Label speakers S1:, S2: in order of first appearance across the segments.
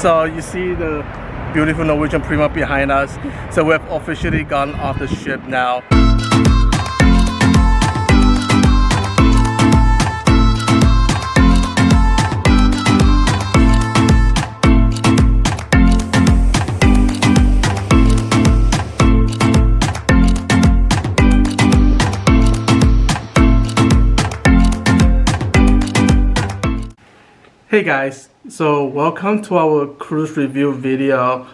S1: So you see the beautiful Norwegian Prima behind us. So we've officially gone off the ship now. Hey guys, so welcome to our cruise review video.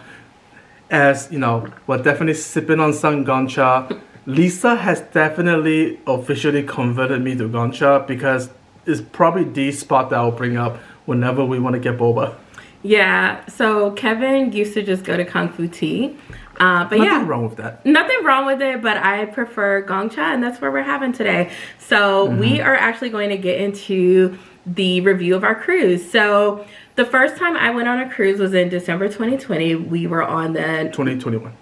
S1: As you know, we're definitely sipping on some Gongcha. Lisa has definitely officially converted me to Gongcha because it's probably the spot that I'll bring up whenever we want to get boba.
S2: Yeah, so Kevin used to just go to Kung Fu Tea. But
S1: Nothing wrong with that.
S2: Nothing wrong with it, but I prefer Gongcha, and that's where we're having today. So we are actually going to get into the review of our cruise. So the first time I went on a cruise was in December 2020. We were on the
S1: 2021.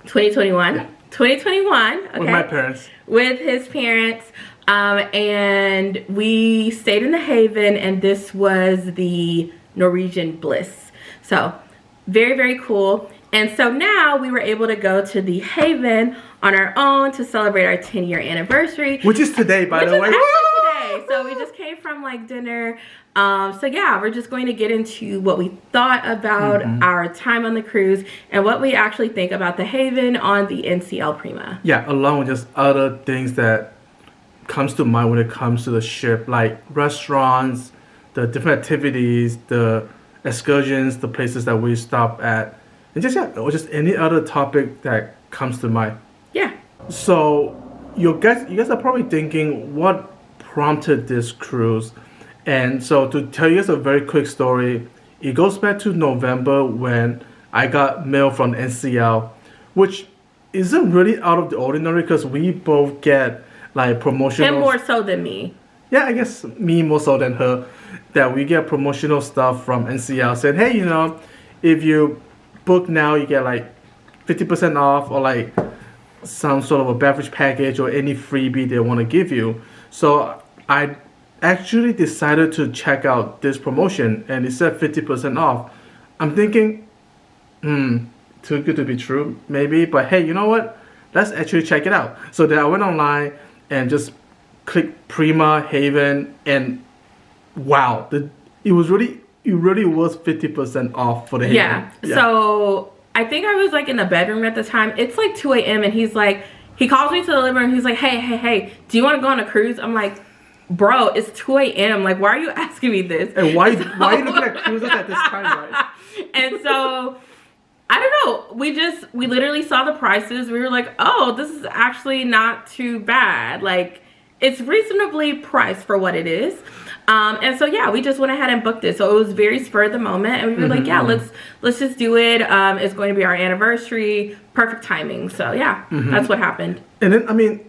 S2: 2021?
S1: Yeah.
S2: 2021, okay.
S1: With my parents. With
S2: his parents. And we stayed in the Haven, and this was the Norwegian Bliss. So very, very cool. And so now we were able to go to the Haven on our own to celebrate our 10-year anniversary.
S1: Which is today, by the way.
S2: So we just came from like dinner. So yeah, we're just going to get into what we thought about our time on the cruise and what we actually think about the Haven on the NCL Prima.
S1: Yeah, along with just other things that comes to mind when it comes to the ship, like restaurants, the different activities, the excursions, the places that we stop at, and just or just any other topic that comes to mind.
S2: Yeah.
S1: So you guys are probably thinking, what prompted this cruise? And so to tell you guys a very quick story, it goes back to November when I got mail from NCL, which isn't really out of the ordinary because we both get like promotional.
S2: And more so than me.
S1: Yeah, I guess me more so than her. That we get promotional stuff from NCL saying, hey, you know, if you book now, you get like 50% off or like some sort of a beverage package or any freebie they want to give you. So I actually decided to check out this promotion and it said 50% off. I'm thinking, too good to be true, maybe. But hey, you know what? Let's actually check it out. So then I went online and just clicked Prima Haven, and wow, it really was 50% off for the Haven.
S2: Yeah. So I think I was like in the bedroom at the time. It's like 2 a.m. and he's like, he calls me to the living room. He's like, hey, do you want to go on a cruise? I'm like, bro, it's 2 a.m. Like, why are you asking me this?
S1: And why are you looking at cruises at this time, right?
S2: And so, I don't know. We literally saw the prices. We were like, oh, this is actually not too bad. Like, it's reasonably priced for what it is. And so, yeah, we just went ahead and booked it. So it was very spur of the moment. And we were like, yeah, let's just do it. It's going to be our anniversary. Perfect timing. So, yeah, that's what happened.
S1: And then, I mean,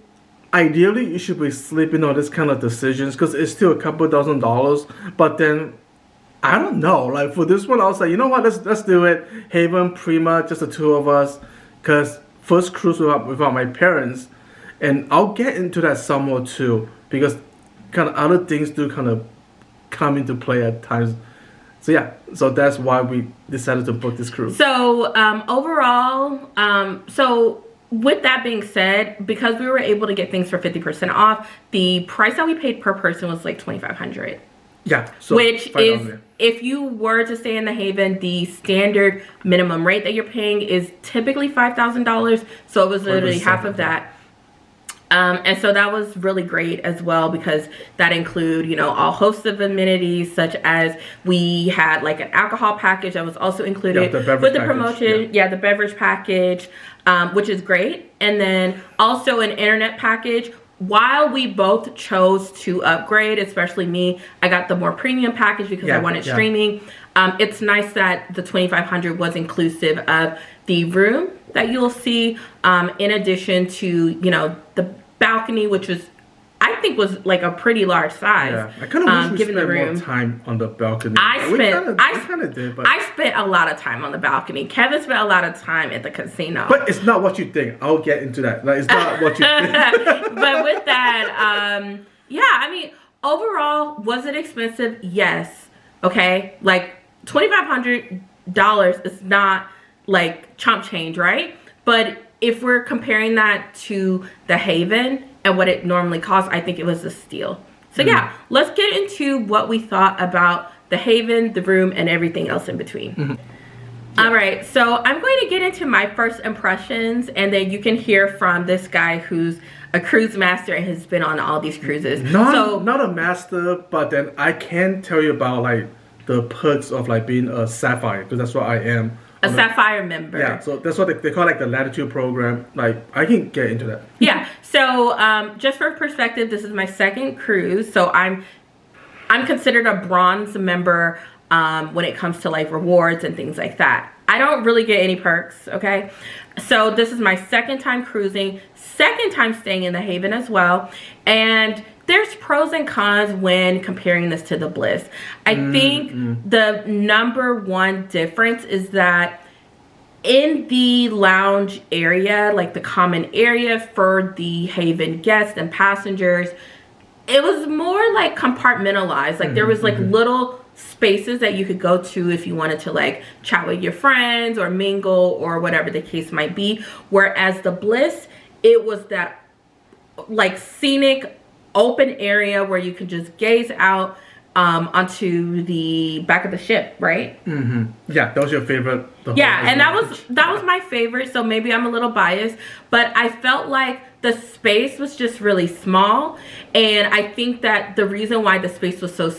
S1: ideally, you should be sleeping on this kind of decisions because it's still a couple $1,000s. But then, I don't know. Like, for this one, I was like, you know what? Let's do it. Haven, Prima, just the two of us. Because first cruise without my parents. And I'll get into that some more too. Because kind of other things do kind of come into play at times. So yeah, so that's why we decided to book this cruise.
S2: So overall, so with that being said, because we were able to get things for 50% off, the price that we paid per person was like $2,500.
S1: Yeah, so
S2: which is, if you were to stay in the Haven, the standard minimum rate that you're paying is typically $5,000. So it was literally half of that. And so that was really great as well because that include, you know, all hosts of amenities such as we had like an alcohol package that was also included with the promotion. Yeah, the beverage package, which is great. And then also an internet package. While we both chose to upgrade, especially me, I got the more premium package because I wanted streaming. It's nice that the $2,500 was inclusive of the room that you'll see, in addition to, you know, the balcony, which was, I think, was like a pretty large size.
S1: Yeah, I kind of wish we spent more time on the balcony. I
S2: spent a lot of time on the balcony. Kevin spent a lot of time at the casino.
S1: But it's not what you think. I'll get into that. Like, it's not what you think.
S2: But with that, yeah, I mean, overall, was it expensive? Yes. Okay, like $2,500 is not like chump change, right? But if we're comparing that to the Haven and what it normally costs, I think it was a steal. So yeah, let's get into what we thought about the Haven, the room, and everything else in between. All right, so I'm going to get into my first impressions, and then you can hear from this guy who's a cruise master and has been on all these cruises.
S1: Not a master, but then I can tell you about like the perks of like being a Sapphire, because that's what I am.
S2: A Sapphire member.
S1: Yeah, so that's what they call like the Latitude program. Like I can get into that.
S2: Yeah, so just for perspective, this is my second cruise, so I'm considered a bronze member when it comes to like rewards and things like that. I don't really get any perks, okay? So this is my second time cruising, second time staying in the Haven as well. And there's pros and cons when comparing this to the Bliss. I think the number one difference is that in the lounge area, like the common area for the Haven guests and passengers, it was more like compartmentalized. Like there was like little spaces that you could go to if you wanted to like chat with your friends or mingle or whatever the case might be. Whereas the Bliss, it was that like scenic open area where you could just gaze out onto the back of the ship, right?
S1: Yeah, that was your favorite.
S2: Yeah, and that was my favorite, so maybe I'm a little biased, but I felt like the space was just really small, and I think that the reason why the space was so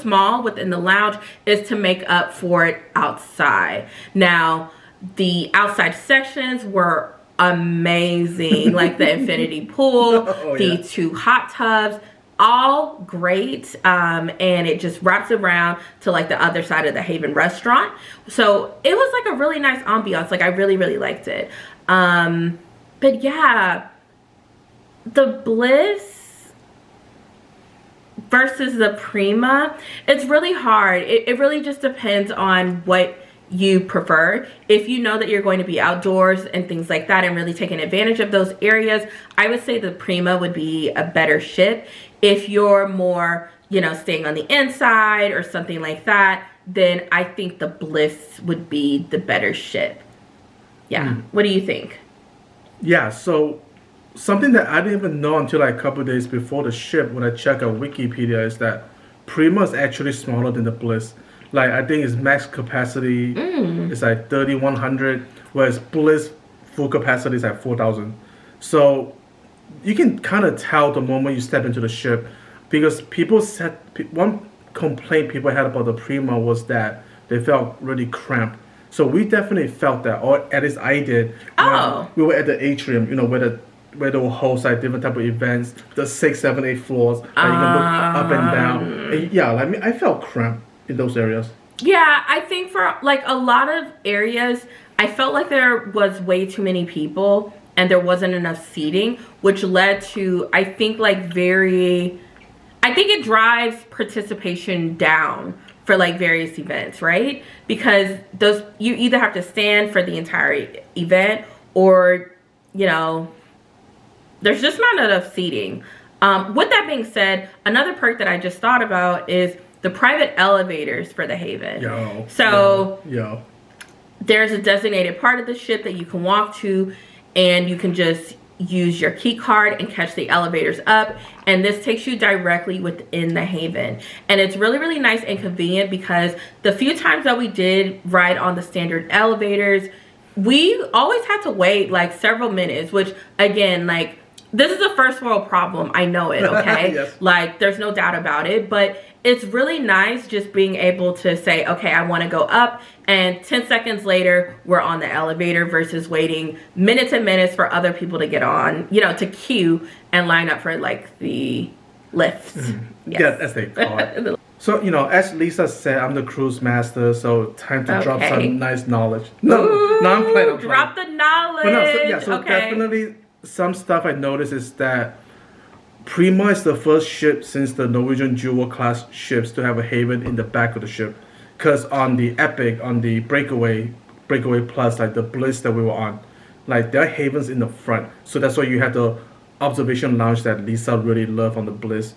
S2: small within the lounge is to make up for it outside. Now, the outside sections were amazing, like the infinity pool, the 2 hot tubs, all great, and it just wraps around to like the other side of the Haven restaurant. So it was like a really nice ambiance. Like I really, really liked it. But yeah, the Bliss versus the Prima, it's really hard. It really just depends on what you prefer. If you know that you're going to be outdoors and things like that and really taking advantage of those areas, I would say the Prima would be a better ship. If you're more, you know, staying on the inside or something like that, then I think the Bliss would be the better ship. Yeah. What do you think?
S1: Yeah, so something that I didn't even know until like a couple of days before the ship when I checked out Wikipedia is that Prima is actually smaller than the Bliss. Like I think its max capacity is like 3,100, whereas Bliss full capacity is like 4,000. So you can kind of tell the moment you step into the ship, because people said one complaint people had about the Prima was that they felt really cramped. So we definitely felt that, or at least I did. We were at the atrium, you know, where they will host like different type of events, the 6, 7, 8 floors, and you can look up and down. And yeah, I mean, I felt cramped in those areas.
S2: Yeah, I think for like a lot of areas, I felt like there was way too many people and there wasn't enough seating, which led to, I think it drives participation down for like various events, right? Because you either have to stand for the entire event, or, you know, there's just not enough seating. With that being said, another perk that I just thought about is the private elevators for the Haven. There's a designated part of the ship that you can walk to, and you can just use your key card and catch the elevators up, and this takes you directly within the Haven. And it's really, really nice and convenient, because the few times that we did ride on the standard elevators, we always had to wait like several minutes, which again, like, this is a first world problem. I know it, okay?
S1: Yes.
S2: Like, there's no doubt about it, but it's really nice just being able to say, okay, I want to go up, and 10 seconds later, we're on the elevator, versus waiting minutes and minutes for other people to get on, you know, to queue and line up for like the lifts.
S1: Yes. Yeah, as they call it. So, you know, as Lisa said, I'm the cruise master, so time to drop some nice knowledge. I'm playing.
S2: Drop the knowledge.
S1: But no, definitely some stuff I noticed is that Prima is the first ship since the Norwegian Jewel class ships to have a Haven in the back of the ship. Because on the Epic, on the Breakaway Plus, like the Bliss that we were on, like there are Havens in the front. So that's why you have the observation lounge that Lisa really loved on the Bliss.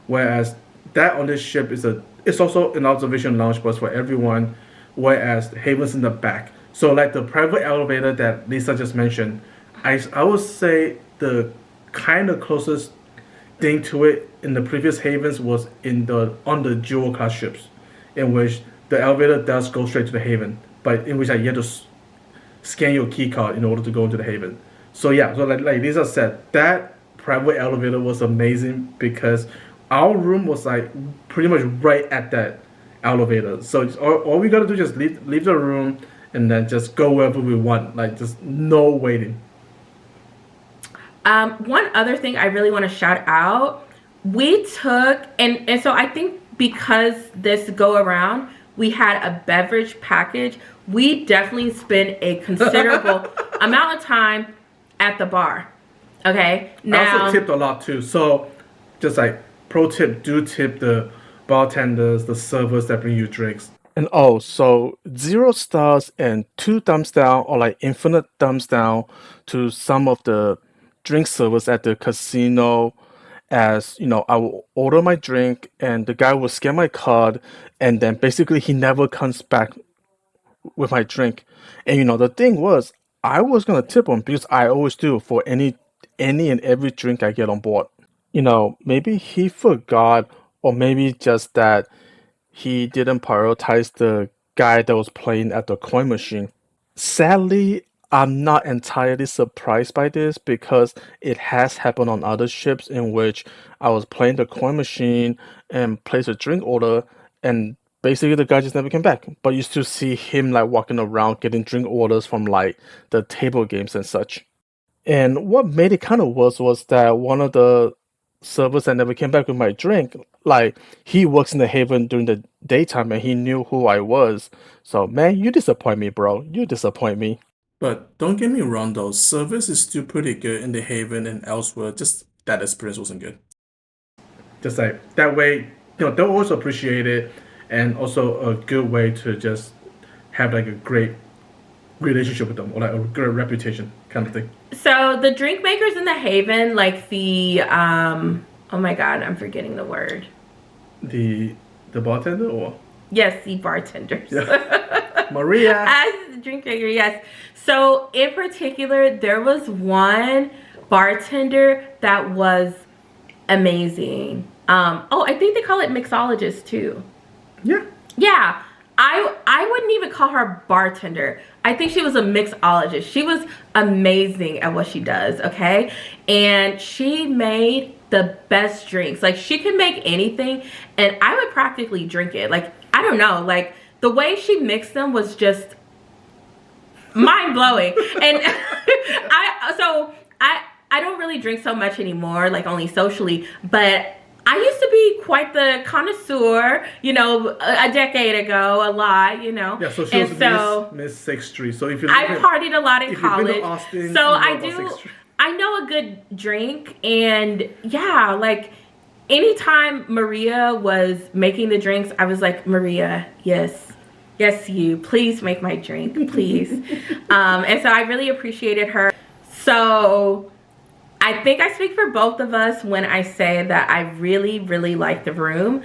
S1: Whereas that on this ship it's also an observation lounge bus for everyone, whereas Haven's in the back. So like the private elevator that Lisa just mentioned, I would say the kind of closest thing to it in the previous Havens was on the Jewel class ships, in which the elevator does go straight to the Haven, but in which you have to scan your key card in order to go into the Haven. So yeah, so like Lisa said, that private elevator was amazing because our room was like pretty much right at that elevator. So all we gotta do is just leave the room and then just go wherever we want. Like just no waiting.
S2: One other thing I really want to shout out, we took, and so I think because this go around, we had a beverage package. We definitely spent a considerable amount of time at the bar. Okay. Now,
S1: I also tipped a lot too. So just like pro tip, do tip the bartenders, the servers that bring you drinks. And oh, so 0 stars and 2 thumbs down or like infinite thumbs down to some of the drink servers at the casino. As you know, I will order my drink and the guy will scan my card, and then basically he never comes back with my drink. And you know, the thing was, I was gonna tip him because I always do for any and every drink I get on board. You know, maybe he forgot, or maybe just that he didn't prioritize the guy that was playing at the coin machine. Sadly, I'm not entirely surprised by this because it has happened on other ships in which I was playing the coin machine and placed a drink order, and basically the guy just never came back. But you still see him like walking around getting drink orders from like the table games and such. And what made it kind of worse was that one of the servers that never came back with my drink, like he works in the Haven during the daytime and he knew who I was. So man, you disappoint me, bro. You disappoint me. But don't get me wrong though, service is still pretty good in the Haven and elsewhere. Just that experience wasn't good. Just like that way, they'll also appreciate it, and also a good way to just have like a great relationship with them or like a good reputation kind of thing.
S2: So the drink makers in the Haven, like the oh my god, I'm forgetting the word.
S1: The bartender or?
S2: Yes, the bartenders.
S1: Yeah. Maria.
S2: As the drink maker, yes. So in particular, there was one bartender that was amazing. Oh, I think they call it mixologist too.
S1: Yeah.
S2: Yeah. I wouldn't even call her bartender. I think she was a mixologist. She was amazing at what she does, okay? And she made the best drinks. Like, she could make anything, and I would practically drink it. Like, I don't know. Like, the way she mixed them was just mind-blowing. And I don't really drink so much anymore, like only socially, but I used to be quite the connoisseur, a decade ago, a lot,
S1: Yeah, so she was Miss 6th Street. So if you
S2: I partied a lot in college.
S1: Austin,
S2: so I know a good drink, and yeah, like anytime Maria was making the drinks, I was like, Maria, yes, you, please make my drink, please. And so I really appreciated her. So I think I speak for both of us when I say that I really, really liked the room.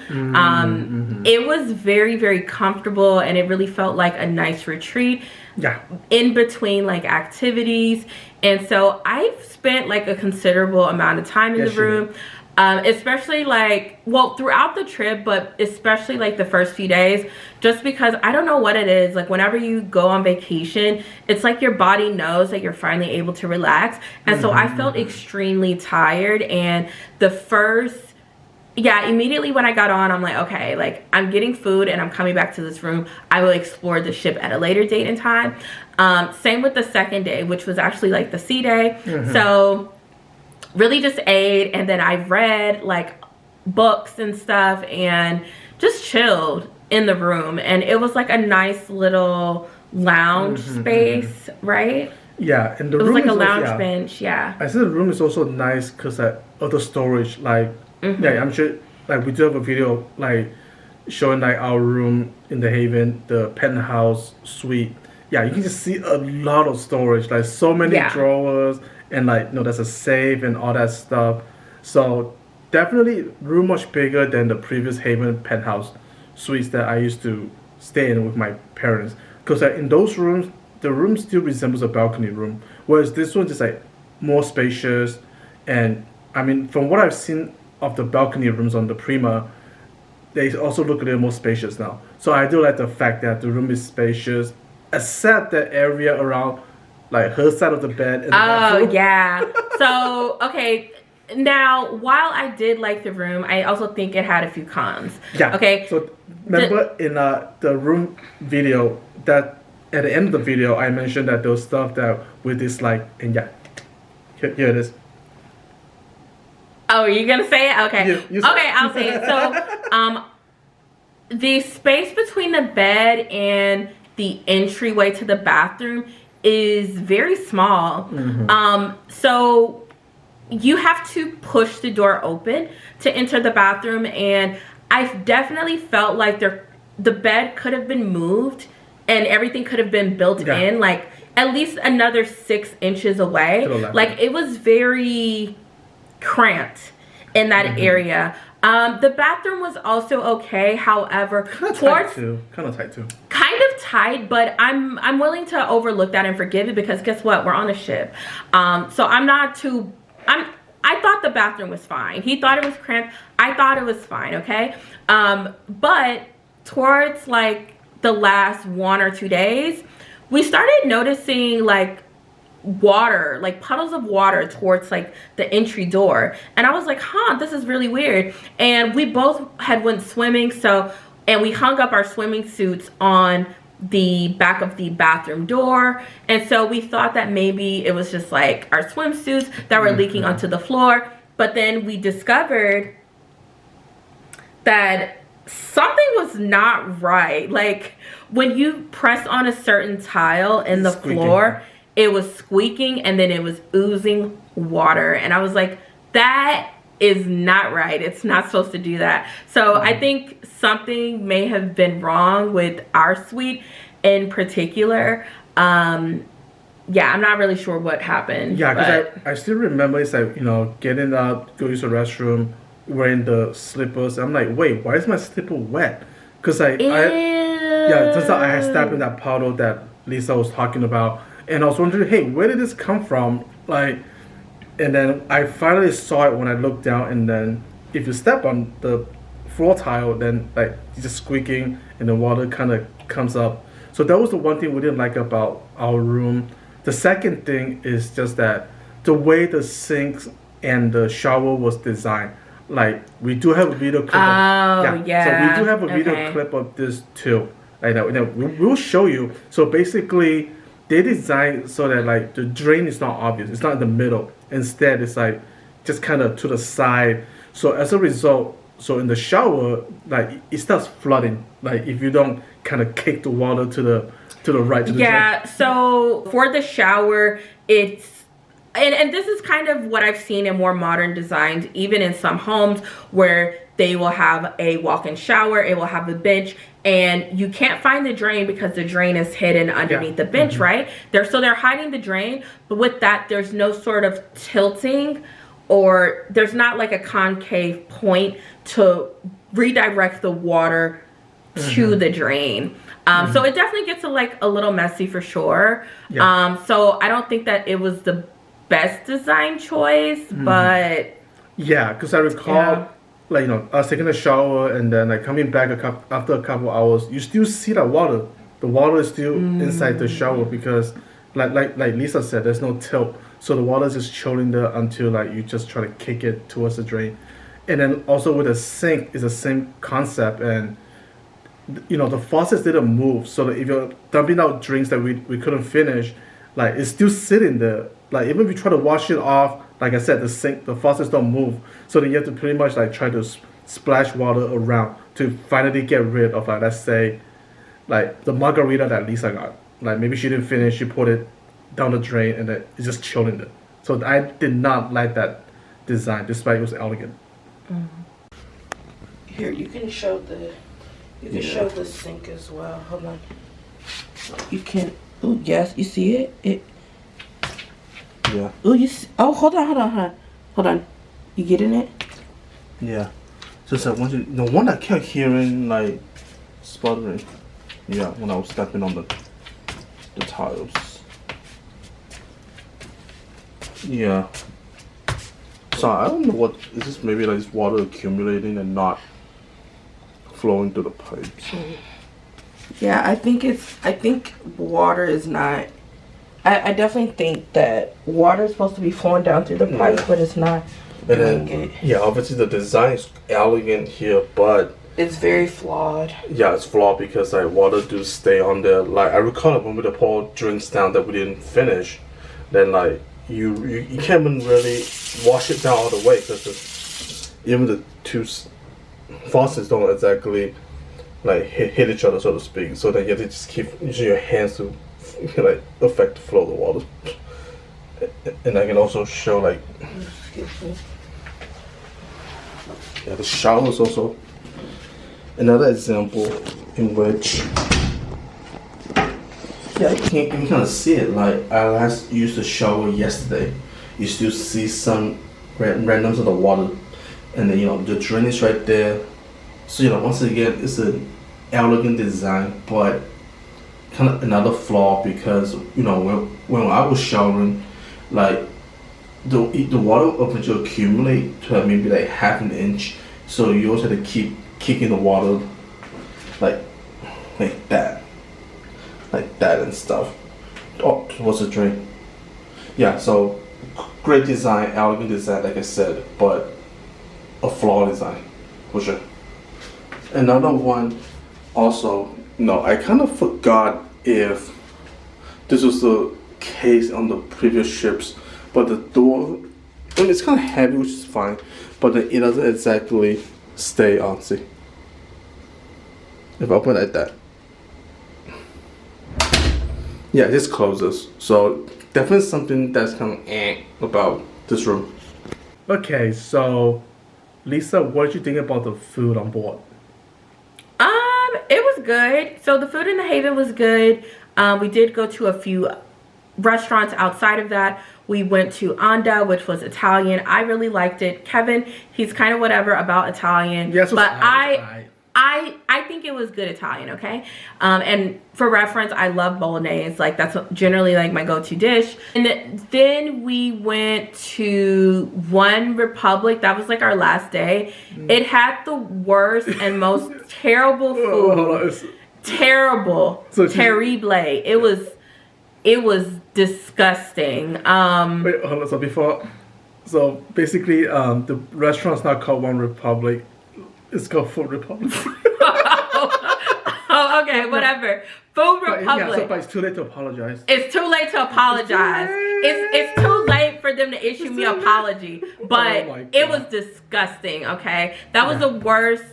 S2: It was very, very comfortable, and it really felt like a nice retreat.
S1: Yeah.
S2: In between like activities. And so I've spent like a considerable amount of time in the room. Especially throughout the trip, but especially like the first few days, just because I don't know what it is. Like whenever you go on vacation, it's like your body knows that you're finally able to relax. And so I felt extremely tired. And immediately when I got on, I'm like, okay, like I'm getting food and I'm coming back to this room. I will explore the ship at a later date and time. Same with the second day, which was actually like the sea day. So really just ate, and then I read like books and stuff and just chilled in the room. And it was like a nice little lounge space, right?
S1: Yeah, and
S2: it was like a lounge bench. Yeah,
S1: I said the room is also nice because of the storage. Like, yeah, I'm sure like we do have a video like showing like our room in the Haven, the penthouse suite. Yeah, you can just see a lot of storage, like so many drawers, and like there's a safe and all that stuff. So definitely room much bigger than the previous Haven penthouse suites that I used to stay in with my parents. Because in those rooms, the room still resembles a balcony room, whereas this one is like more spacious. And I mean, from what I've seen of the balcony rooms on the Prima, they also look a little more spacious now. So I do like the fact that the room is spacious, except the area around like her side of the bed. And
S2: oh yeah. So okay. Now, while I did like the room, I also think it had a few cons.
S1: Yeah.
S2: Okay.
S1: So remember in the room video that at the end of the video I mentioned that those stuff that we dislike, and yeah, here it is.
S2: Oh, you're gonna say it? Okay.
S1: You
S2: Okay, I'll say it. So, the space between the bed and the entryway to the bathroom is very small. So you have to push the door open to enter the bathroom, and I definitely felt like the bed could have been moved and everything could have been built in, like at least another 6 inches away. Like it was very cramped in that area. The bathroom was also okay, however,
S1: kind of tight too.
S2: Kind of tight, but I'm willing to overlook that and forgive it, because guess what? We're on a ship. So I thought the bathroom was fine. He thought it was cramped. I thought it was fine, okay? But towards like the last 1 or 2 days, we started noticing like water, like puddles of water towards like the entry door. And I was like, huh, this is really weird. And we both had went swimming, and we hung up our swimming suits on the back of the bathroom door, and so we thought that maybe it was just like our swimsuits that were leaking onto the floor. But then we discovered that something was not right. Like when you press on a certain tile in the floor, it was squeaking and then it was oozing water, and I was like, that is not right. It's not supposed to do that. So I think something may have been wrong with our suite in particular. Yeah, I'm not really sure what happened.
S1: Yeah, because I still remember it's like, you know, getting up, go use the restroom, wearing the slippers. I'm like, wait, why is my slipper wet? Because it turns out I had stepped in that puddle that Lisa was talking about, and I was wondering, hey, where did this come from? Like, and then I finally saw it when I looked down, and then if you step on the floor tile, then like it's just squeaking and the water kind of comes up. So that was the one thing we didn't like about our room. The second thing is just that the way the sinks and the shower was designed. Like we do have a video clip. So we do have a video clip of this too. Like that, we'll show you. So basically, they designed so that like the drain is not obvious. It's not in the middle. Instead, it's like just kind of to the side. So as a result, so in the shower, like it starts flooding. Like if you don't kind of kick the water to the right. To the drain.
S2: So for the shower, it's and this is kind of what I've seen in more modern designs, even in some homes where they will have a walk-in shower, it will have a bench, and you can't find the drain because the drain is hidden underneath the bench, right? They're hiding the drain, but with that, there's no sort of tilting, or there's not like a concave point to redirect the water to the drain. So it definitely gets a little messy for sure. So I don't think that it was the best design choice, but
S1: yeah, because I recall like, you know, I was taking a shower and then like coming back after a couple hours, you still see that water. The water is still inside the shower because like Lisa said, there's no tilt, so the water is just chilling there until like you just try to kick it towards the drain. And then also with the sink is the same concept, and you know the faucets didn't move, so that if you're dumping out drinks that we couldn't finish, like it's still sitting there. Like even if you try to wash it off, like I said, the faucets don't move, so then you have to pretty much like try to splash water around to finally get rid of, like, let's say, like the margarita that Lisa got. Like maybe she didn't finish, she put it down the drain, and then it's just chilling there. So I did not like that design, despite it was elegant.
S2: Here, you can show the show the sink as well. Hold on. You can. Oh yes, you see it.
S1: Yeah.
S2: Oh, you see, hold on. You getting it?
S1: Yeah. Just like the one I kept hearing like sputtering. Yeah, when I was stepping on the tiles. Yeah. So I don't know what is this, maybe like this water accumulating and not flowing through the pipes.
S2: Yeah, I think water is not. I definitely think that water is supposed to be flowing down through the pipes, but it's not.
S1: And then, yeah, obviously the design is elegant here, but
S2: it's very flawed.
S1: Yeah, it's flawed because like water do stay on there. Like I recall when we pour drinks down that we didn't finish, then like you can't even really wash it down all the way because even the two faucets don't exactly like hit each other, so to speak. So then you have to just keep using your hands to like affect the flow of the water. And I can also show like, yeah, the shower is also another example in which, yeah, you can kind of see it. Like I last used the shower yesterday. You still see some randoms of the water, and then the drain is right there. So once again, it's an elegant design, but kind of another flaw because when I was showering, like the water opened to accumulate to maybe like half an inch, so you also have to keep kicking the water like that and stuff. Oh, what's the drain? Yeah, so great design, elegant design, like I said, but a flawed design for sure. Another one also, I kind of forgot if this was the case on the previous ships, but the door, it's kind of heavy, which is fine, but it doesn't exactly stay on. See, if I open it like that, yeah, this closes. So definitely something that's kind of about this room. Okay, so Lisa, what did you think about the food on board?
S2: It was good. So the food in the Haven was good. We did go to a few restaurants outside of that. We went to Anda, which was Italian. I really liked it. Kevin, he's kind of whatever about Italian.
S1: Yes,
S2: but I think it was good Italian, okay? And for reference, I love bolognese. Like that's generally like my go-to dish. And then we went to One Republic. That was like our last day. It had the worst and most terrible food. Terrible. Terrible. It was disgusting.
S1: Wait, hold on. So basically, the restaurant's not called One Republic. It's called Food Republic.
S2: Oh, okay, whatever. Food Republic.
S1: But it's too late to apologize.
S2: It's too late to apologize. It's too late for them to issue me an apology. But it was disgusting, okay? That was the worst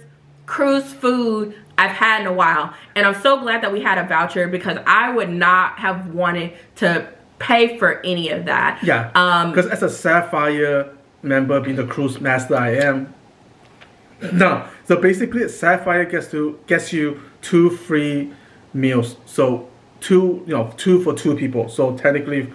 S2: cruise food I've had in a while. And I'm so glad that we had a voucher because I would not have wanted to pay for any of that.
S1: Yeah, because as a Sapphire member, being the cruise master I am, no. So basically, Sapphire gets you 2 free meals. So two for 2 people. So technically,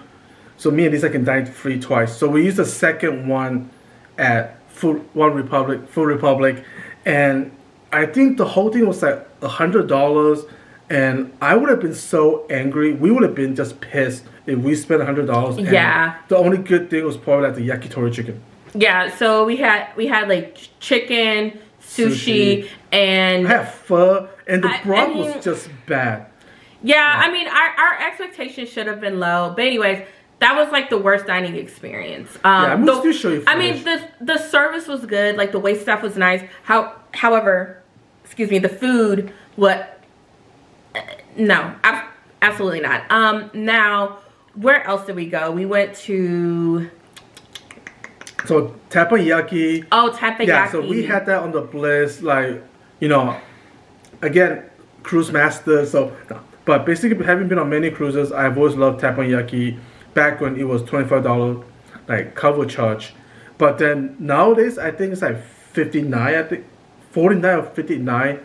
S1: me and Lisa can dine free twice. So we used the second one at Food Republic, and I think the whole thing was like $100, and I would have been so angry. We would have been just pissed if we spent $100.
S2: Yeah.
S1: The only good thing was probably like the yakitori chicken.
S2: Yeah, so we had like chicken, sushi, and
S1: I had pho, and the broth was just bad.
S2: Yeah, I mean our expectations should have been low, but anyways, that was like the worst dining experience.
S1: I'm still show you.
S2: I mean the service was good, like the wait staff was nice. However, excuse me, the food, no, absolutely not. Now, where else did we go? We went to.
S1: So teppanyaki.
S2: Oh, teppanyaki.
S1: Yeah, so we had that on the Bliss, like, again, cruise master. So, but basically, having been on many cruises, I've always loved teppanyaki. Back when it was $25, like cover charge, but then nowadays I think it's like $59. I think $49 or $59,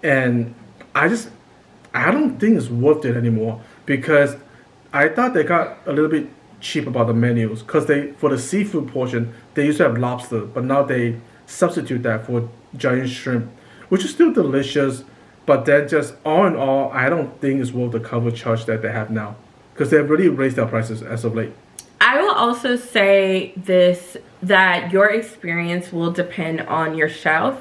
S1: and I don't think it's worth it anymore because I thought they got a little bit cheap about the menus because for the seafood portion they used to have lobster, but now they substitute that for giant shrimp, which is still delicious. But then just all in all, I don't think it's worth the cover charge that they have now, because they've really raised their prices as of late.
S2: I will also say this, that your experience will depend on your chef.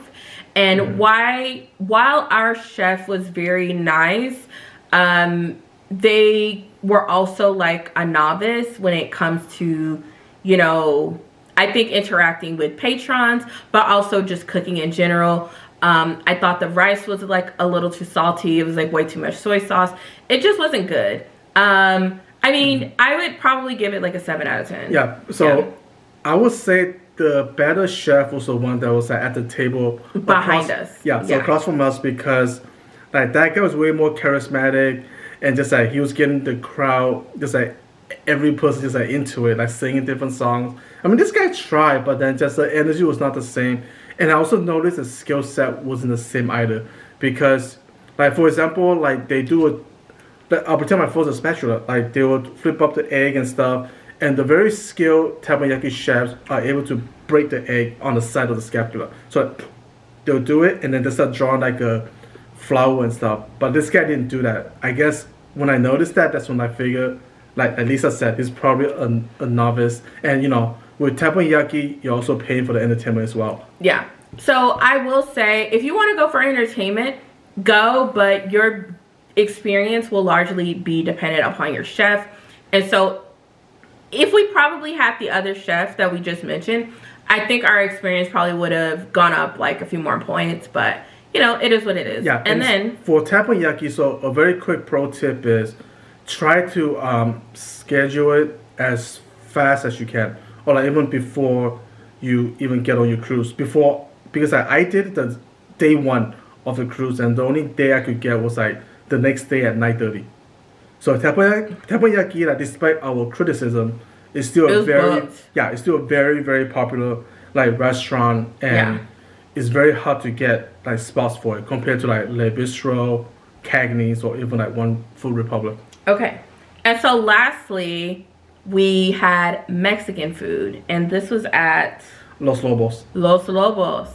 S2: And while our chef was very nice, they were also like a novice when it comes to, you know, I think interacting with patrons, but also just cooking in general. I thought the rice was like a little too salty. It was like way too much soy sauce. It just wasn't good. I mean, I would probably give it like a 7 out of 10.
S1: Yeah. So I would say the better chef was the one that was at the table
S2: behind us.
S1: Yeah. So across from us, because like that guy was way more charismatic, and just like he was getting the crowd, just like every person just like into it, like singing different songs. I mean, this guy tried, but then just the energy was not the same. And I also noticed the skill set wasn't the same either, because, like, for example, like they do I'll pretend my phone's a spatula. Like they would flip up the egg and stuff, and the very skilled teppanyaki chefs are able to break the egg on the side of the spatula. So they'll do it, and then they start drawing like a flour and stuff. But this guy didn't do that. I guess when I noticed that, that's when I figured, like Lisa said, he's probably a novice, and you know, with teppanyaki, you're also paying for the entertainment as well.
S2: Yeah. So I will say, if you want to go for entertainment, go, but your experience will largely be dependent upon your chef. And so if we probably had the other chef that we just mentioned, I think our experience probably would have gone up like a few more points, but you know, it is what it is.
S1: Yeah.
S2: And then
S1: for teppanyaki, so a very quick pro tip is try to schedule it as fast as you can, or like even before you even get on your cruise. Because I did the day 1 of the cruise, and the only day I could get was like the next day at 9:30. So teppanyaki, like, despite our criticism, is still it's still a very, very popular like restaurant, and it's very hard to get like spots for it compared to like Le Bistro, Cagney's, or even like One Food Republic.
S2: Okay. And so lastly, we had Mexican food, and this was at
S1: Los Lobos.
S2: Los Lobos.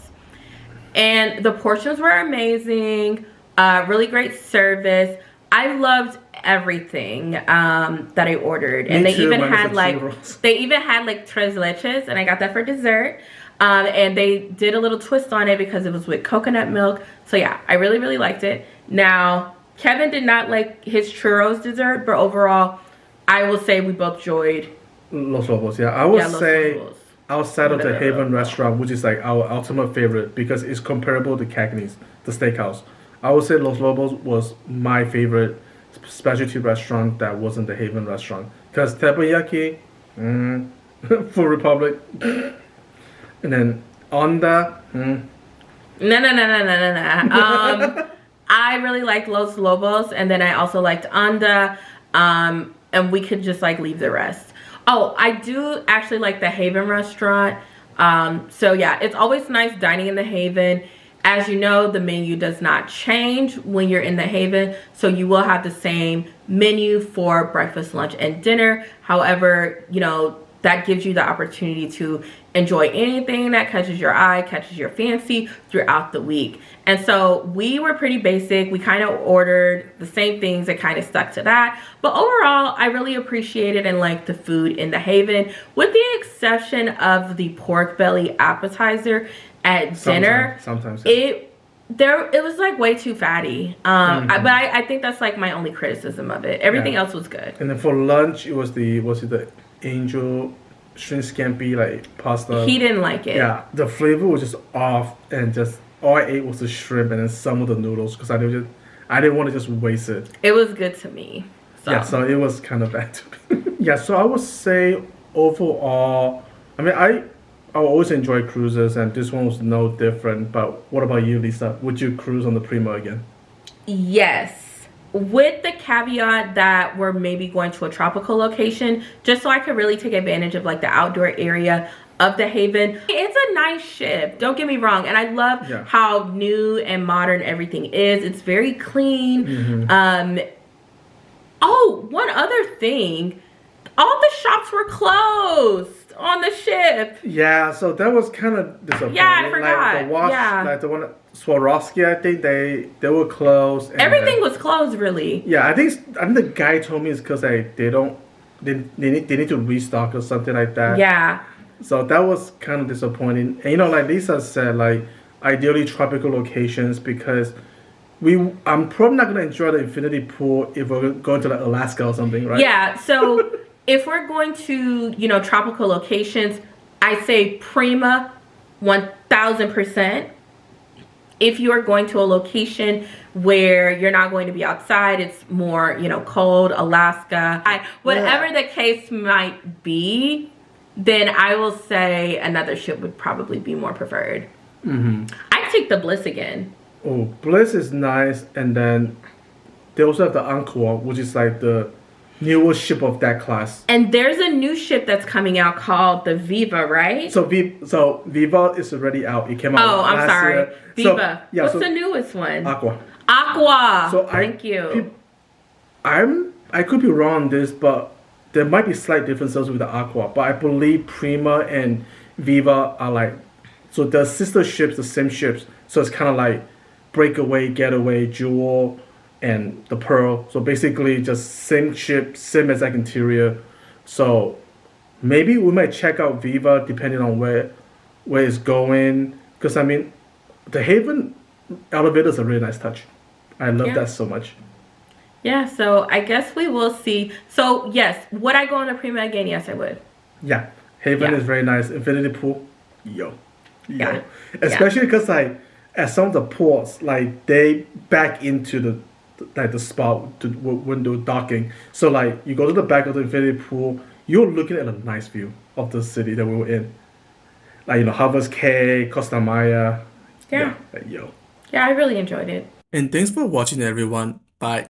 S2: And the portions were amazing, really great service. I loved everything that I ordered. And they even had like tres leches, and I got that for dessert. And they did a little twist on it because it was with coconut milk. So yeah, I really, really liked it. Now, Kevin did not like his churros dessert, but overall, I will say we both enjoyed
S1: Los Lobos. Yeah, I would say outside of the Haven restaurant, which is like our ultimate favorite because it's comparable to Cagney's, the steakhouse. I would say Los Lobos was my favorite specialty restaurant that wasn't the Haven restaurant. Because teppanyaki, Food Republic, and then Onda,
S2: No. I really liked Los Lobos, and then I also liked Onda, and we could just like leave the rest. Oh, I do actually like the Haven restaurant. So yeah, it's always nice dining in the Haven. As you know, the menu does not change when you're in the Haven, so you will have the same menu for breakfast, lunch, and dinner. However, you know, that gives you the opportunity to enjoy anything that catches your eye, catches your fancy throughout the week. And so we were pretty basic. We kind of ordered the same things and kind of stuck to that. But overall, I really appreciated and liked the food in the Haven, with the exception of the pork belly appetizer at dinner.
S1: Sometimes.
S2: It was like way too fatty. But I think that's like my only criticism of it. Everything else was good.
S1: And then for lunch, it was the angel shrimp scampi like pasta.
S2: He didn't like it.
S1: Yeah, the flavor was just off, and just all I ate was the shrimp and then some of the noodles because I didn't want to just waste it.
S2: It was good to me. So.
S1: Yeah, so it was kind of bad to me. Yeah, so I would say overall, I mean, I always enjoy cruises, and this one was no different. But what about you, Lisa? Would you cruise on the Prima again?
S2: Yes. With the caveat that we're maybe going to a tropical location, just so I could really take advantage of like the outdoor area of the Haven. It's a nice ship, don't get me wrong, and I love how new and modern everything is. It's very clean. Oh, one other thing, all the shops were closed. on the ship.
S1: Yeah, so that was kind of disappointing.
S2: Yeah, I forgot.
S1: Like the wash,
S2: Yeah.
S1: like the one at Swarovski, I think they were closed. And
S2: Everything was closed, really.
S1: Yeah, I think the guy told me it's because they need to restock or something like that.
S2: Yeah.
S1: So that was kind of disappointing. And like Lisa said, like ideally tropical locations because I'm probably not gonna enjoy the infinity pool if we're going to like Alaska or something, right?
S2: Yeah. So if we're going to tropical locations, I say Prima, 1000%. If you are going to a location where you're not going to be outside, it's more, cold, Alaska, whatever the case might be, then I will say another ship would probably be more preferred. I'd take the Bliss again.
S1: Oh, Bliss is nice. And then they also have the Encore, which is like the newest ship of that class.
S2: And there's a new ship that's coming out called the Viva, right?
S1: So Viva is already out. It came out
S2: Oh, I'm
S1: last
S2: sorry.
S1: year.
S2: Viva.
S1: So,
S2: What's the newest one?
S1: Aqua.
S2: Aqua.
S1: So
S2: Thank you.
S1: I could be wrong on this, but there might be slight differences with the Aqua. But I believe Prima and Viva are like, so the sister ships, the same ships. So it's kind of like Breakaway, Getaway, Jewel, and the Pearl. So basically just same ship, same exact interior. So maybe we might check out Viva depending on where it's going. Because I mean, the Haven elevator is a really nice touch. I love that so much.
S2: Yeah, so I guess we will see. So yes, would I go on a Prima again? Yes, I would.
S1: Yeah, Haven is very nice. Infinity pool, yo. Especially because like at some of the ports, like they back into the spot when they're docking. So like you go to the back of the infinity pool, you're looking at a nice view of the city that we were in. Like Havas Cay, Costa Maya.
S2: Yeah, I really enjoyed it.
S1: And thanks for watching, everyone. Bye.